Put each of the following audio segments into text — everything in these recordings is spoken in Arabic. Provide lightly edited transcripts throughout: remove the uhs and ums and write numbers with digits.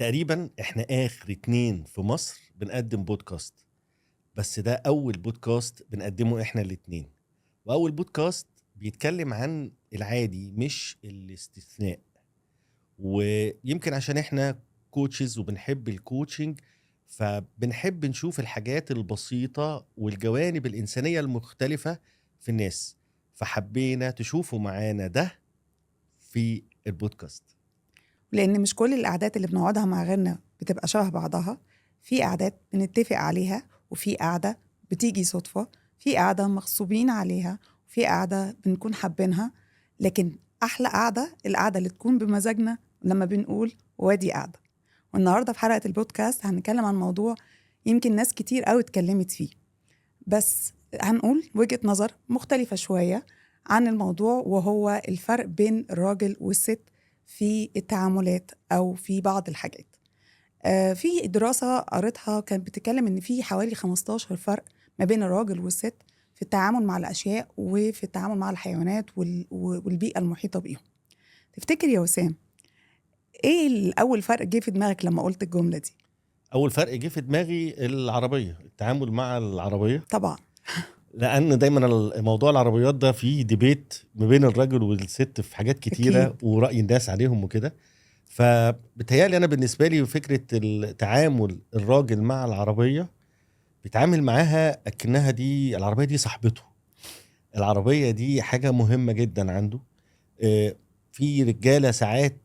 تقريبا احنا اخر 2 في مصر بنقدم بودكاست. بس ده اول بودكاست بنقدمه احنا الاتنين، واول بودكاست بيتكلم عن العادي مش الاستثناء. ويمكن عشان احنا كوتشز وبنحب الكوتشنج، فبنحب نشوف الحاجات البسيطة والجوانب الإنسانية المختلفة في الناس، فحبينا تشوفوا معانا ده في البودكاست. لأن مش كل القعدات اللي بنقعدها مع غيرنا بتبقى شبه بعضها. في قعدات بنتفق عليها، وفي قعدة بتيجي صدفة، في قعدة مغصوبين عليها، وفي قعدة بنكون حابينها. لكن أحلى قعدة القعدة اللي تكون بمزاجنا لما بنقول وادي قعدة. والنهاردة في حلقة البودكاست هنتكلم عن موضوع يمكن ناس كتير قوي اتكلمت فيه، بس هنقول وجهة نظر مختلفة شوية عن الموضوع، وهو الفرق بين الراجل والست في التعاملات أو في بعض الحاجات. في دراسة قريتها كانت بتتكلم إن في حوالي 15 فرق ما بين الراجل والست في التعامل مع الأشياء وفي التعامل مع الحيوانات والبيئة المحيطة بيهم. تفتكر يا وسام إيه الأول فرق جه في دماغك لما قلت الجملة دي؟ اول فرق جه في دماغي العربيه، التعامل مع العربيه، طبعا. لان دايما موضوع العربيات ده فيه ديبيت ما بين الراجل والست في حاجات كتيره أكيد. وراي الناس عليهم وكده. فبتهيالي انا بالنسبه لي فكره التعامل الراجل مع العربيه بيتعامل معاها اكنها دي العربيه دي صاحبته، العربيه دي حاجه مهمه جدا عنده. في رجاله ساعات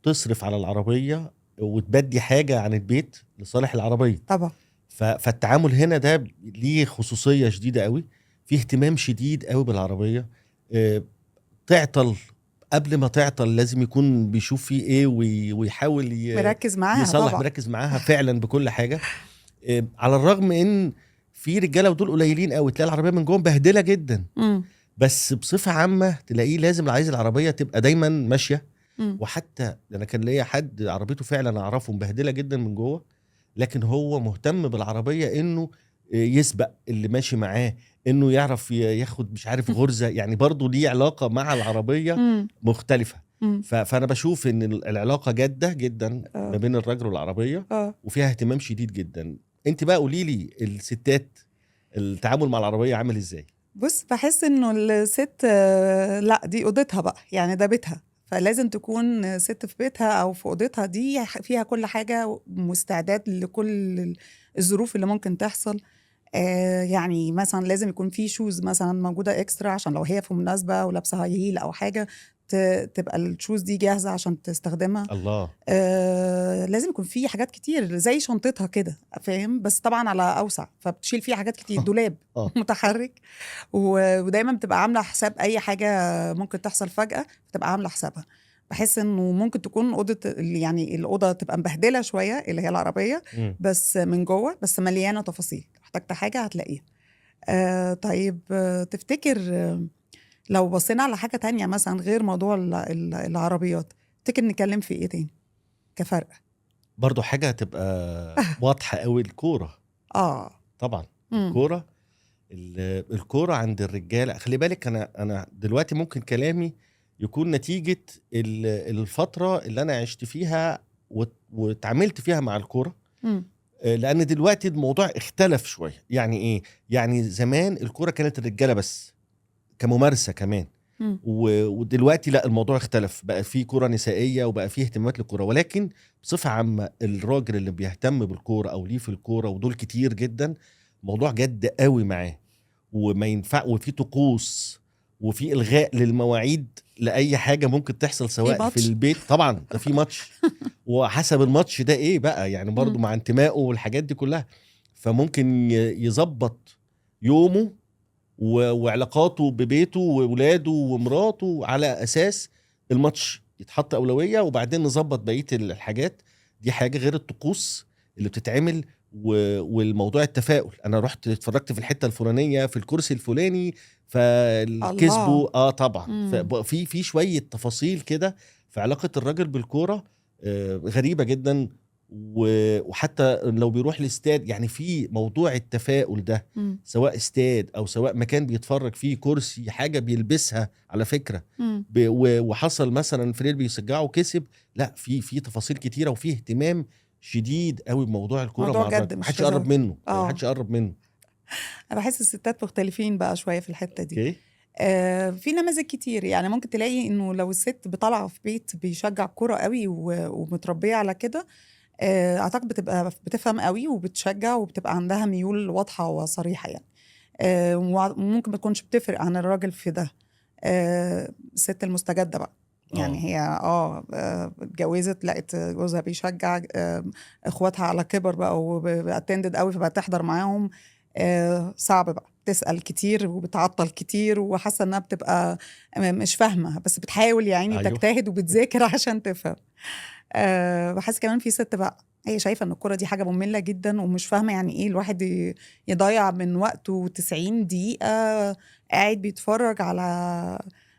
تصرف على العربيه وتبدي حاجه عن البيت لصالح العربيه. طبعا. فالتعامل هنا ده ليه خصوصية شديدة قوي، في اهتمام شديد قوي بالعربية. تعطل قبل ما تعطل لازم يكون بيشوف فيه ايه ويحاول مركز معاها يصلح، طبعا. مركز معاها فعلا بكل حاجة. على الرغم ان في رجالة ودول قليلين قوي تلاقي العربية من جوه مبهدلة جدا، بس بصفة عامة تلاقيه لازم عايز العربية تبقى دايما ماشية. وحتى انا كان ليا حد عربيته فعلا اعرفه مبهدلة جدا من جوه، لكن هو مهتم بالعربية انه يسبق اللي ماشي معاه، انه يعرف ياخد مش عارف غرزة، يعني برضو ليه علاقة مع العربية مختلفة. فانا بشوف ان العلاقة جادة جدا ما بين الرجل والعربية، وفيها اهتمام شديد جدا. انت بقى قوليلي الستات التعامل مع العربية عامل ازاي؟ بص، بحس انه الست لا دي اوضتها بقى، يعني ده بيتها، فلازم تكون ست في بيتها او في اوضتها دي فيها كل حاجة، مستعدات لكل الظروف اللي ممكن تحصل. يعني مثلا لازم يكون في شوز مثلا موجودة اكسترا، عشان لو هي في مناسبة ولابسة هاي هيل او حاجة تبقى الشوز دي جاهزة عشان تستخدمها. الله. لازم يكون في حاجات كتير زي شنطتها كده، فاهم؟ بس طبعا على اوسع، فبتشيل فيها حاجات كتير، دولاب متحرك. ودايما بتبقى عامله حساب اي حاجه ممكن تحصل فجاه، بتبقى عامله حسابها. بحس انه ممكن تكون اوضه، يعني الاوضه تبقى مبهدله شويه اللي هي العربيه، بس من جوه بس مليانه تفاصيل، احتجت حاجه هتلاقيها. طيب، تفتكر لو بصينا على حاجه تانية مثلا غير موضوع العربيات، تفتكر نتكلم في ايه تاني كفرق؟ برضو حاجة هتبقى واضحة قوي، الكورة. طبعا الكورة، الكورة عند الرجال. خلي بالك انا دلوقتي ممكن كلامي يكون نتيجة الفترة اللي انا عشت فيها واتعاملت فيها مع الكورة. لان دلوقتي الموضوع اختلف شوية. يعني ايه؟ يعني زمان الكورة كانت الرجالة بس كممارسة كمان، ودلوقتي لا، الموضوع اختلف، بقى في كرة نسائية وبقى في اهتمامات للكرة. ولكن بصفة عامة الراجل اللي بيهتم بالكرة او ليه في الكرة، ودول كتير جدا، موضوع جد قوي معاه، وما ينفع، وفي طقوس وفي الغاء للمواعيد لاي حاجة ممكن تحصل سواء في البيت. طبعا ده في ماتش وحسب الماتش ده ايه بقى، يعني برضو مع انتمائه والحاجات دي كلها، فممكن يظبط يومه وعلاقاته ببيته وولاده ومراته على اساس الماتش يتحط اولويه، وبعدين نظبط بقيه الحاجات. دي حاجه غير الطقوس اللي بتتعمل والموضوع التفاؤل. انا رحت اتفرجت في الحته الفلانيه في الكرسي الفلاني فكسبوا. طبعا في شويه تفاصيل كده في علاقه الراجل بالكوره غريبه جدا. وحتى لو بيروح الاستاد، يعني في موضوع التفاؤل ده، سواء استاد او سواء مكان بيتفرج فيه، كرسي، حاجه بيلبسها على فكره، وحصل مثلا فريق بيشجعه كسب، لا في تفاصيل كتيره، وفي اهتمام شديد قوي بموضوع الكوره موضوع مع جد الراجل، مش محدش يقرب هزار. منه، يعني محدش يقرب منه. انا بحس الستات مختلفين بقى شويه في الحته دي. اوكي. في نماذج كتير، يعني ممكن تلاقي انه لو الست بطلع في بيت بيشجع كوره قوي ومتربيه على كده، اعتقد بتبقى بتفهم قوي وبتشجع وبتبقى عندها ميول واضحه وصريحه يعني. وممكن ما تكونش بتفرق عن الراجل في ده. الست المستجده بقى، يعني هي اتجوزت لقت جوزها بيشجع، اخواتها على كبر بقى واتندد قوي فبقى تحضر معاهم. صعب بقى، تسأل كتير وبتعطل كتير وحاسه انها بتبقى مش فاهمه، بس بتحاول يعني أيوه. تجتهد وبتذاكر عشان تفهم. بحس كمان في ست بقى هي شايفه ان الكوره دي حاجه ممله جدا ومش فاهمه يعني ايه الواحد يضيع من وقته 90 دقيقه قاعد بيتفرج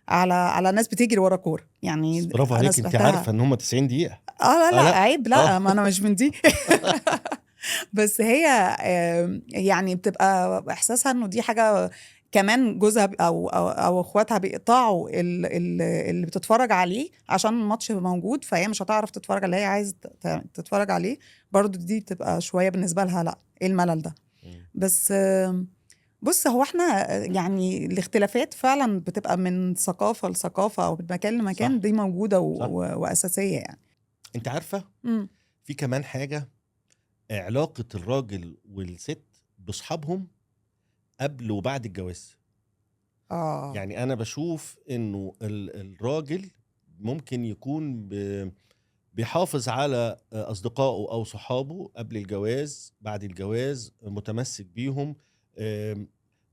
على ناس بتجري ورا كوره. يعني برافو انا عليك، انت عارفه سمعتها. ان هم 90 دقيقه. لا لا لا. عيب، لا ما انا مش من دي. بس هي يعني بتبقى احساسها انه دي حاجه كمان جوزها او اخواتها بيقطعوا اللي بتتفرج عليه عشان الماتش موجود، فهي مش هتعرف تتفرج اللي هي عايز تتفرج عليه. برضو دي بتبقى شويه بالنسبه لها لا ايه الملل ده. بس بص، هو احنا يعني الاختلافات فعلا بتبقى من ثقافه لثقافه او من مكان لمكان. صح. دي موجوده صح. واساسيه يعني. انت عارفه في كمان حاجه، علاقه الراجل والست باصحابهم قبل وبعد الجواز. يعني انا بشوف انه الراجل ممكن يكون بيحافظ على اصدقائه او صحابه قبل الجواز، بعد الجواز متمسك بيهم.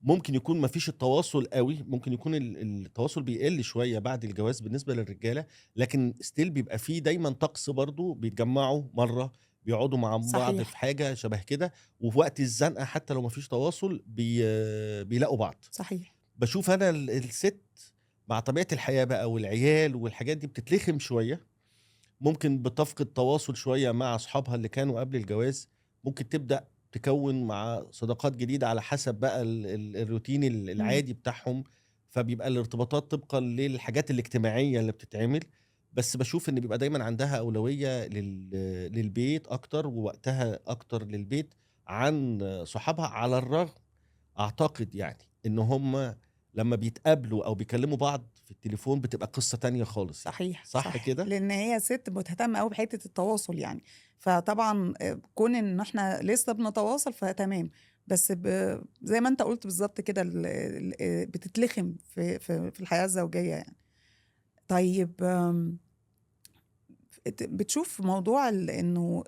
ممكن يكون مفيش التواصل قوي، ممكن يكون التواصل بيقل شوية بعد الجواز بالنسبة للرجالة، لكن ستيل بيبقى فيه دايما طقس، برضو بيتجمعوا مرة، بيقعدوا مع بعض في صحيح حاجة شبه كده، وفي وقت الزنقة حتى لو مفيش تواصل بيلاقوا بعض. صحيح. بشوف انا الست مع طبيعة الحياة بقى والعيال والحاجات دي بتتلخم شوية، ممكن بتفقد تواصل شوية مع أصحابها اللي كانوا قبل الجواز، ممكن تبدأ تكون مع صداقات جديدة على حسب بقى الروتين العادي بتاعهم، فبيبقى الارتباطات طبقا للحاجات الاجتماعية اللي بتتعمل. بس بشوف ان بيبقى دايما عندها أولوية للبيت أكتر، ووقتها أكتر للبيت عن صحابها، على الرغم أعتقد يعني ان هم لما بيتقابلوا او بيكلموا بعض في التليفون بتبقى قصة تانية خالص. يعني صحيح صح كده؟ لان هي ست مهتمه قوي بحته التواصل يعني. فطبعا كون ان احنا لسه بنتواصل فتمام، بس زي ما انت قلت بالظبط كده بتتلخم في الحياه الزوجيه يعني. طيب بتشوف موضوع انه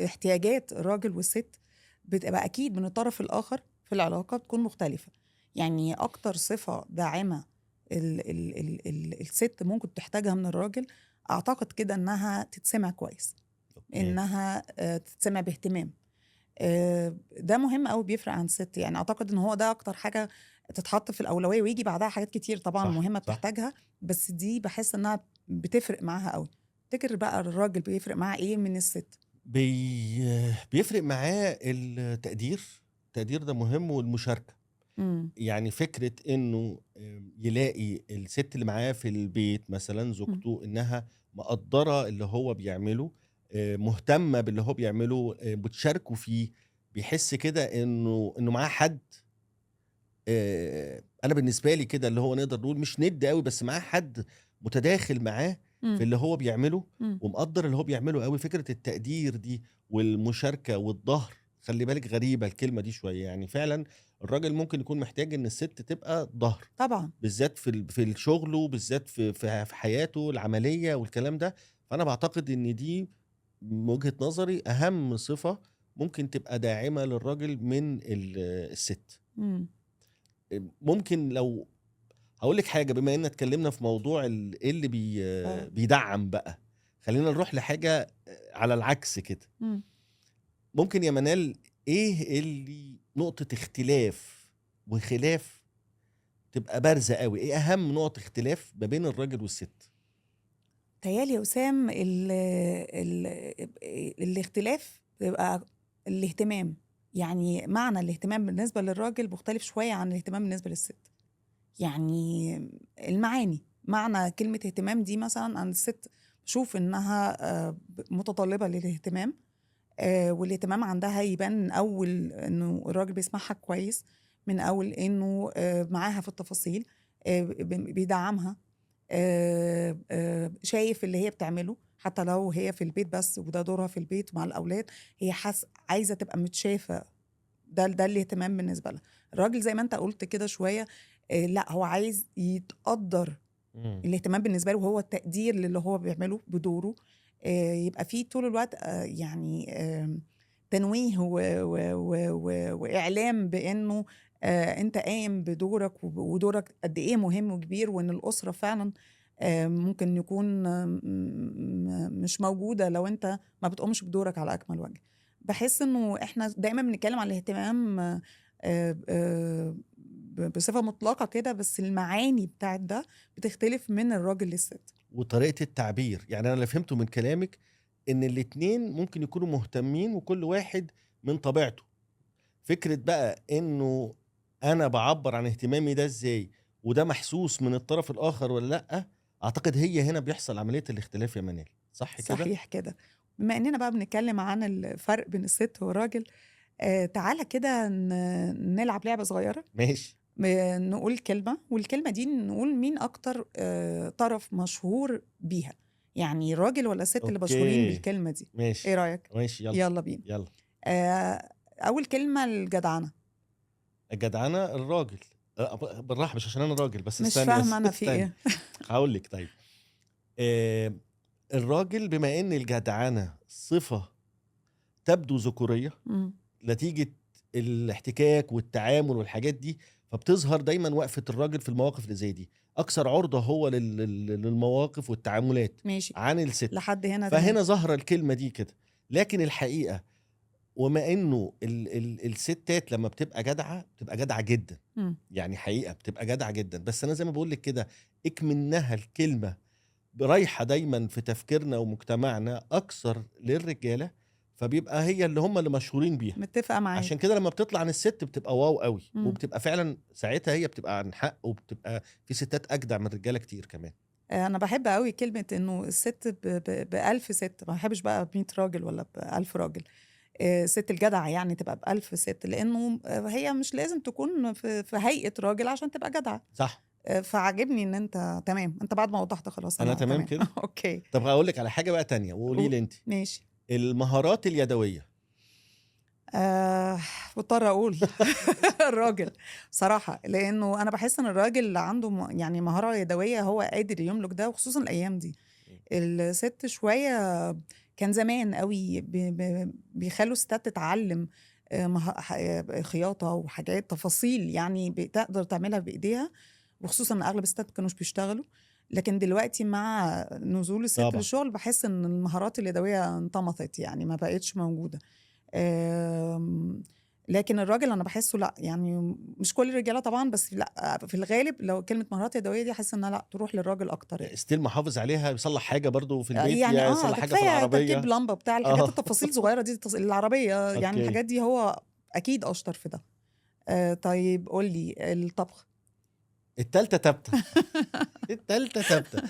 احتياجات الراجل والست بتبقى اكيد من الطرف الاخر في العلاقه بتكون مختلفه. يعني اكتر صفه داعمه الست ممكن تحتاجها من الراجل، اعتقد كده انها تتسمع كويس، انها تتسمع باهتمام. ده مهم قوي، بيفرق عن الست. يعني اعتقد ان هو ده اكتر حاجه تتحط في الاولويه، ويجي بعدها حاجات كتير طبعا صح. مهمه صح. بتحتاجها، بس دي بحس انها بتفرق معاها قوي. تفتكر بقى الراجل بيفرق معاه ايه من الست؟ بيفرق معاه التقدير. التقدير ده مهم، والمشاركة. يعني فكرة انه يلاقي الست اللي معاه في البيت مثلا زوجته انها مقدرة اللي هو بيعمله، مهتمة باللي هو بيعمله، بتشاركه فيه، بيحس كده انه معاه حد. انا بالنسبة لي كده اللي هو نقدر نقول مش ند قوي، بس معاه حد متداخل معاه في اللي هو بيعمله، ومقدر اللي هو بيعمله قوي. فكرة التقدير دي والمشاركة والظهر، خلي بالك غريبة الكلمة دي شوية، يعني فعلا الراجل ممكن يكون محتاج ان الست تبقى ظهر، طبعا بالذات في الشغل، وبالذات في حياته العملية والكلام ده. فانا بعتقد ان دي من وجهة نظري اهم صفة ممكن تبقى داعمة للراجل من الست. ممكن لو هقول لك حاجة، بما ان اتكلمنا في موضوع ايه اللي بيدعم بقى، خلينا نروح لحاجة على العكس كده. ممكن يا منال، ايه اللي نقطة اختلاف وخلاف تبقى بارزة قوي؟ ايه اهم نقط اختلاف ما بين الراجل والست؟ تهيألي يا وسام الاختلاف بيبقى الاهتمام. يعني معنى الاهتمام بالنسبة للراجل مختلف شوية عن الاهتمام بالنسبة للست. يعني المعاني، معنى كلمة اهتمام دي مثلا عند الست بشوف انها متطلبة للاهتمام، والاهتمام عندها يبان من اول انه الراجل بيسمعها كويس، من اول انه معاها في التفاصيل، بيدعمها، شايف اللي هي بتعمله حتى لو هي في البيت بس وده دورها في البيت مع الاولاد، هي عايزه تبقى متشافه. ده الاهتمام بالنسبه لها. الراجل زي ما انت قلت كده شويه، لا هو عايز يتقدر. الاهتمام بالنسبه له هو التقدير للي هو بيعمله بدوره، يبقى فيه طول الوقت يعني تنويه واعلام بانه انت قايم بدورك، ودورك قد ايه مهم وكبير، وان الاسره فعلا ممكن يكون مش موجوده لو انت ما بتقومش بدورك على اكمل وجه. بحس انه احنا دايما بنتكلم عن الاهتمام بصفه مطلقه كده، بس المعاني بتاعت ده بتختلف من الراجل للست، وطريقه التعبير. يعني انا اللي فهمته من كلامك ان الاتنين ممكن يكونوا مهتمين وكل واحد من طبيعته. فكره بقى انه انا بعبر عن اهتمامي ده ازاي وده محسوس من الطرف الاخر ولا لا، اعتقد هي هنا بيحصل عمليه الاختلاف يا منال، صح كده؟ صحيح كده. بما اننا بقى بنتكلم عن الفرق بين الست والراجل، تعالى كده نلعب لعبة صغيرة. ماشي. نقول كلمة، والكلمة دي نقول مين أكتر طرف مشهور بيها، يعني الراجل ولا الست اللي مشهورين اوكي بالكلمة دي. ماشي إيه رأيك؟ ماشي، يلا يلا بينا. يلا. أول كلمة الجدعنة. الجدعنه الراجل. بالراحه، مش عشان انا راجل بس، مش استني فاهمة أنا بس في استني. إيه. هقول لك. طيب الراجل بما ان الجدعنه صفه تبدو ذكوريه نتيجه الاحتكاك والتعامل والحاجات دي، فبتظهر دايما وقفه الراجل في المواقف اللي زي دي، اكثر عرضه هو للمواقف والتعاملات ماشي عن الست. لحد هنا فهنا ظهر الكلمه دي كده. لكن الحقيقه وما انه الستات لما بتبقى جدعه بتبقى جدعه جدا، يعني حقيقه بتبقى جدعه جدا، بس انا زي ما بقول لك كده اكمنها الكلمه رايحه دايما في تفكيرنا ومجتمعنا اكثر للرجاله، فبيبقى هي اللي هم اللي مشهورين بيها. متفقه معاك. عشان كده لما بتطلع عن الست بتبقى واو قوي، وبتبقى فعلا ساعتها هي بتبقى عن حق، وبتبقى في ستات اجدع من الرجاله كتير كمان. انا بحب قوي كلمه انه الست ب1000 ست، ما بحبش بقى ب100 راجل ولا ب1000 راجل. ست الجدعه يعني تبقى ب1000 ست، لانه هي مش لازم تكون في هيئه راجل عشان تبقى جدعه. صح. فعجبني ان انت تمام، انت بعد ما وضحت خلاص انا تمام كده. اوكي. طب هقول لك على حاجه بقى تانية وقولي لي انت. ماشي. المهارات اليدويه. مضطر اقول الراجل صراحه، لانه انا بحس ان الراجل اللي عنده يعني مهاره يدويه هو قادر يملك ده، وخصوصا الايام دي. الست شويه كان زمان قوي بيخلوا الستات تتعلم خياطه وحاجات تفاصيل يعني بتقدر تعملها بايديها، وخصوصا ان اغلب الستات ما كانوش بيشتغلوا. لكن دلوقتي مع نزول الست طبعا. للشغل بحس ان المهارات اليدويه انطمست، يعني ما بقتش موجوده. لكن الراجل انا بحسه لا، يعني مش كل الرجاله طبعا، بس لا في الغالب لو كلمه مهارات يدويه دي حاسه انها لا تروح للراجل اكتر. يعني ستيل محافظ عليها، بيصلح حاجه برضو في البيت، يعني يصلح ده حاجه في كفايه العربيه، تركيب لمبه بتاع الحاجات التفاصيل صغيره دي، العربيه يعني أوكي. الحاجات دي هو اكيد اشطر في ده. طيب قول لي الطبخ. التالتة تابتة. التالتة تابتة.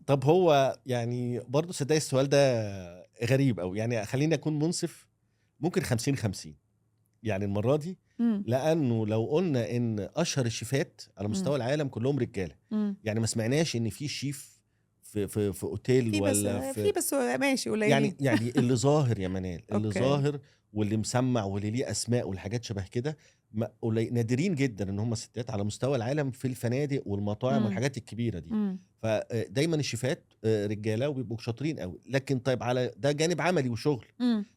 طب هو يعني برضو صدق السؤال ده غريب أوي، يعني خليني أكون منصف، ممكن 50-50 يعني المرة دي. لأنه لو قلنا إن أشهر الشيفات على مستوى العالم كلهم رجالة، يعني ما سمعناش إن في شيف في اوتيل ولا في بس ماشي قليلين. يعني اللي ظاهر يا منال، اللي ظاهر واللي مسمع واللي ليه اسماء والحاجات شبه كده نادرين جدا ان هم ستات على مستوى العالم في الفنادق والمطاعم والحاجات الكبيره دي. فدايما الشيفات رجاله وبيبقوا شاطرين قوي. لكن طيب على ده جانب عملي وشغل،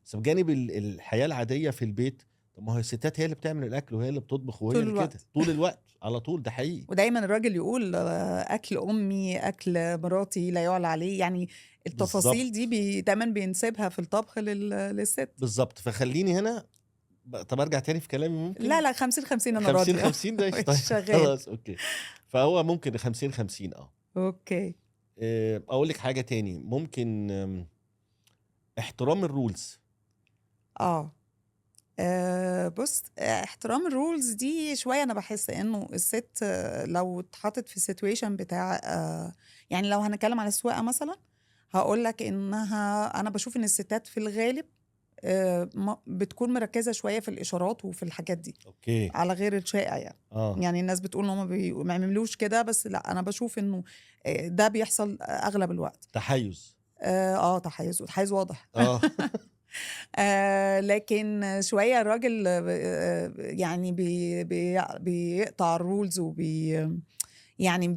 بس بجانب الحياه العاديه في البيت، طب ما هي الستات هي اللي بتعمل الاكل وهي اللي بتطبخ وهي اللي كده طول الوقت على طول. ده حقيقي. ودايما الراجل يقول اكل امي اكل مراتي لا يعلى عليه، يعني التفاصيل دي دايما بينسبها في الطبخ للست. بالظبط. فخليني هنا، طب ارجع تاني في كلامي ممكن؟ لا 50-50 انا راضيه. 50-50 ده طيب خلاص اوكي. فهو ممكن 50-50 اوكي. اقول لك حاجه تاني ممكن، احترام الرولز. اه بص، احترام الرولز دي شوية أنا بحس إنه الست لو اتحطت في السيتويشن بتاع يعني لو هنتكلم على السواقة مثلا، هقول لك إنها أنا بشوف إن الستات في الغالب بتكون مركزة شوية في الإشارات وفي الحاجات دي اوكي. على غير الشائع يعني. اه يعني الناس بتقول إن هم ما يعملوش كده، بس لا، أنا بشوف إنه ده بيحصل أغلب الوقت. تحيز. تحيز واضح. اه لكن شوية الراجل يعني بيقطع الرولز يعني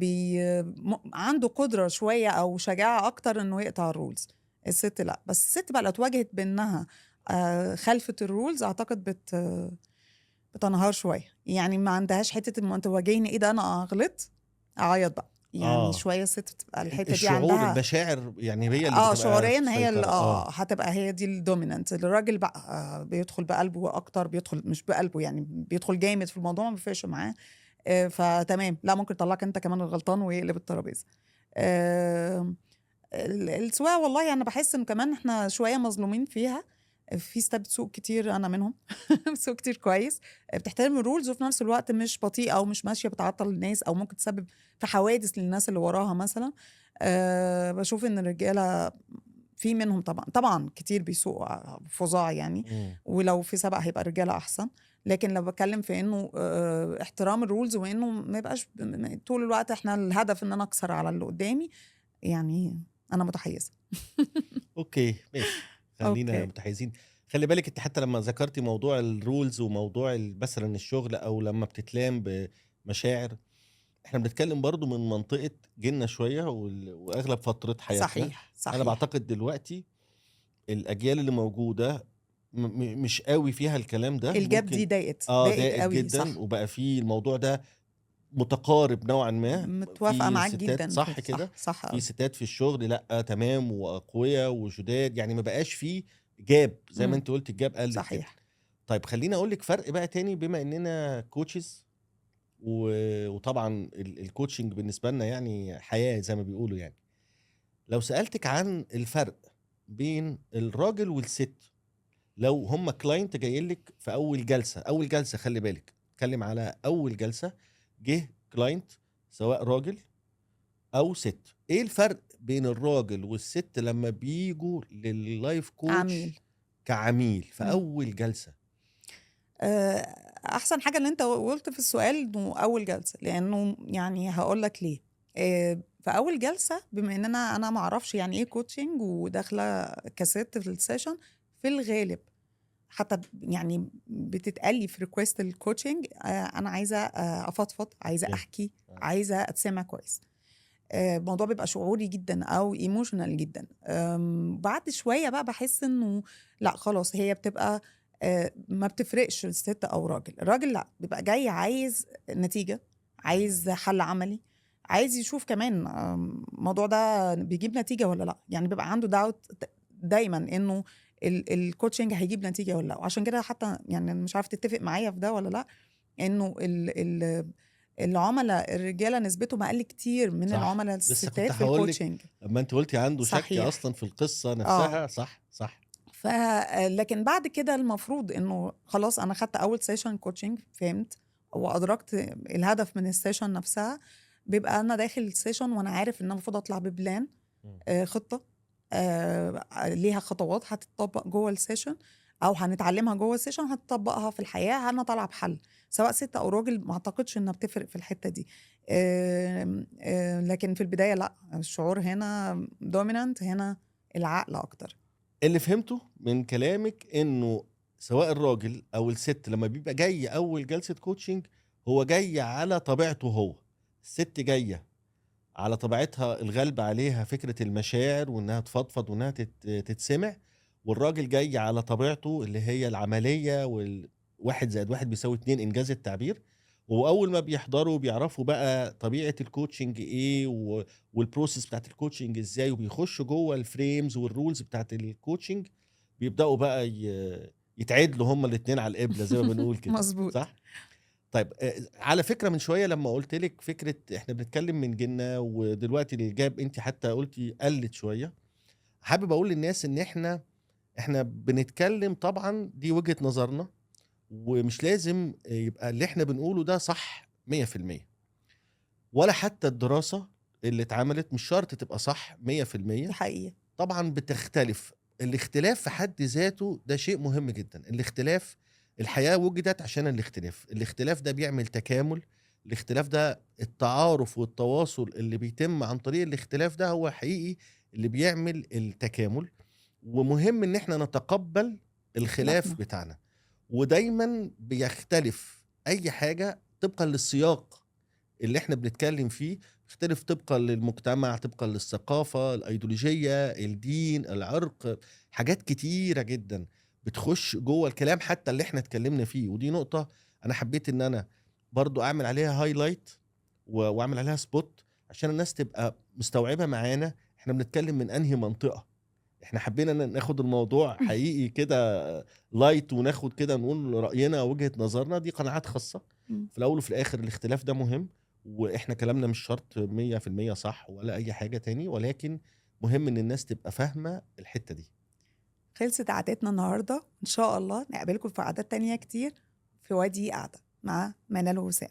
عنده قدرة شوية أو شجاعة أكتر إنه يقطع الرولز. الست لا، بس الست بقى لو اتواجهت بإنها خلفت الرولز، أعتقد بتنهار شوية. يعني ما عندهاش حتة ما تواجهني إيه ده أنا غلطت أعيط بقى. يعني اه شوية الست بتبقى الحتة دي الشعور عندها. المشاعر يعني هي اللي بتبقى شعوريا هي سيطرة. هتبقى هي دي الدومينانت. الراجل بقى بيدخل بقلبه اكتر، بيدخل مش بقلبه يعني، بيدخل جامد في الموضوع، ما بيفرقش معاه. فتمام، لا ممكن يطلعك انت كمان الغلطان ويقلب الترابيزه. السواقه والله انا بحس ان كمان احنا شويه مظلومين فيها. في ستات بتسوق كتير، انا منهم. بتسوق كتير كويس، بتحترم الرولز، وفي نفس الوقت مش بطيئه او مش ماشيه بتعطل الناس او ممكن تسبب في حوادث للناس اللي وراها مثلا. بشوف ان الرجاله في منهم طبعا كتير بيسوقوا فظاع يعني. ولو في سبق هيبقى الرجاله احسن. لكن لو بتكلم في انه احترام الرولز، وانه ما يبقاش طول الوقت احنا الهدف ان انا اكسر على اللي قدامي، يعني انا متحيزه. اوكي ماشي، خلينا اوكي. متحيزين. خلي بالك انت حتى لما ذكرتي موضوع الرولز وموضوع مثلا الشغل او لما بتتلام بمشاعر، احنا بنتكلم برضو من منطقة جيلنا شوية واغلب فترة حياتنا. صحيح انا صحيح. بعتقد دلوقتي الاجيال اللي موجودة مش قوي فيها الكلام ده، الجاب دي ممكن. ضايقت ضاقت قوي، جدا، صح. وبقى فيه الموضوع ده متقارب نوعا ما. متوافقه في معاك ستات جدا، صح كده، صح صح في قوي. ستات في الشغل لا تمام واقوياء وجداد، يعني ما بقاش فيه جاب زي ما انت قلت، الجاب قلت كده. صحيح. طيب خليني اقول لك فرق بقى تاني، بما اننا كوتشز وطبعا الكوتشنج بالنسبه لنا يعني حياه زي ما بيقولوا يعني. لو سالتك عن الفرق بين الراجل والست، لو هم كلاينت جاي لك في اول جلسه، اول جلسه خلي بالك اتكلم على اول جلسه، جه كلاينت سواء راجل او ست، ايه الفرق بين الراجل والست لما بيجوا لللايف عميل. كوتش كعميل في مم. اول جلسه؟ احسن حاجه ان انت قلت في السؤال انه اول جلسه، لانه يعني هقول لك ليه. في اول جلسه، بما ان انا ما اعرفش يعني ايه كوتشنج وداخله كست في السيشن، في الغالب حتى يعني بتتقال لي في ريكويست الكوتشنج، انا عايزه افضفض، عايزه اوكي. احكي، عايزه اتسمع كويس. الموضوع بيبقى شعوري جدا او ايموشنال جدا. بعد شويه بقى بحس انه لا خلاص، هي بتبقى ما بتفرقش الست او راجل. الراجل لا، بيبقى جاي عايز نتيجه، عايز حل عملي، عايز يشوف كمان الموضوع ده بيجيب نتيجه ولا لا. يعني بيبقى عنده داوت دايما انه الكوتشنج هيجيب نتيجه ولا لا. وعشان كده حتى يعني مش عارف تتفق معايا في ده ولا لا، انه العملاء الرجاله نسبتهم اقل كتير من صح، العملاء لسه كنت الستات في هقول لك الكوتشنج. لما انت قلتي عنده شك صحيح. اصلا في القصه اه نفسها. صح صح. لكن بعد كده المفروض انه خلاص انا خدت اول سيشن كوتشنج، فهمت وادركت الهدف من السيشن نفسها. بيبقى انا داخل السيشن وانا عارف ان انا المفروض اطلع ببلان، خطه ليها خطوات هتطبق جوه السيشن، او هنتعلمها جوه السيشن هتطبقها في الحياه. انا طالعه بحل سواء ست او راجل، ما اعتقدش انها بتفرق في الحته دي. لكن في البدايه لا، الشعور هنا دومينانت، هنا العقل اكتر. اللي فهمته من كلامك انه سواء الراجل او الست لما بيبقى جاي اول جلسه كوتشنج، هو جاي على طبيعته هو. الست جايه على طبيعتها الغالبة عليها فكرة المشاعر وانها تفضفض وانها تتسمع، والراجل جاي على طبيعته اللي هي العملية، والواحد زائد واحد بيساوي اتنين انجاز التعبير. واول ما بيحضروا بيعرفوا بقى طبيعة الكوتشنج ايه والبروسيس بتاعت الكوتشنج ازاي، وبيخشوا جوه الفريمز والرولز بتاعت الكوتشنج، بيبدأوا بقى يتعدلوا هما الاتنين على القبلة زي ما بنقول كده. مظبوط. صح؟ طيب على فكرة من شوية لما قلت لك فكرة احنا بنتكلم من جنة، ودلوقتي الجاب انت حتى قلتي قلت شوية، حابب اقول للناس ان احنا بنتكلم، طبعا دي وجهة نظرنا، ومش لازم يبقى اللي احنا بنقوله ده صح 100%، ولا حتى الدراسة اللي اتعملت مش شرط تبقى صح 100%. دي حقيقة. طبعا بتختلف، الاختلاف في حد ذاته ده شيء مهم جدا. الاختلاف، الحياة وجدت عشان الاختلاف ده بيعمل تكامل. الاختلاف ده التعارف والتواصل اللي بيتم عن طريق الاختلاف ده هو حقيقي اللي بيعمل التكامل. ومهم ان احنا نتقبل الخلاف اختلافنا. بتاعنا، ودايما بيختلف اي حاجة طبقا للسياق اللي احنا بنتكلم فيه، بيختلف طبقا للمجتمع، طبقا للثقافة، الأيديولوجية، الدين، العرق، حاجات كتيرة جدا بتخش جوه الكلام حتى اللي احنا اتكلمنا فيه. ودي نقطة أنا حبيت إن أنا برضو أعمل عليها هايلايت وأعمل عليها سبوت عشان الناس تبقى مستوعبة معانا احنا بنتكلم من أنهي منطقة. احنا حبينا ناخد الموضوع حقيقي كده لايت، وناخد كده نقول رأينا وجهة نظرنا، دي قناعات خاصة. في الأول وفي الآخر الاختلاف ده مهم، واحنا كلامنا مش شرط 100% صح ولا اي حاجة تاني، ولكن مهم ان الناس تبقى فاهمة الحتة دي. خلصت قعدتنا النهاردة، إن شاء الله نقابلكم في قعدات تانية كتير في وادي قعدة مع منال ووسام.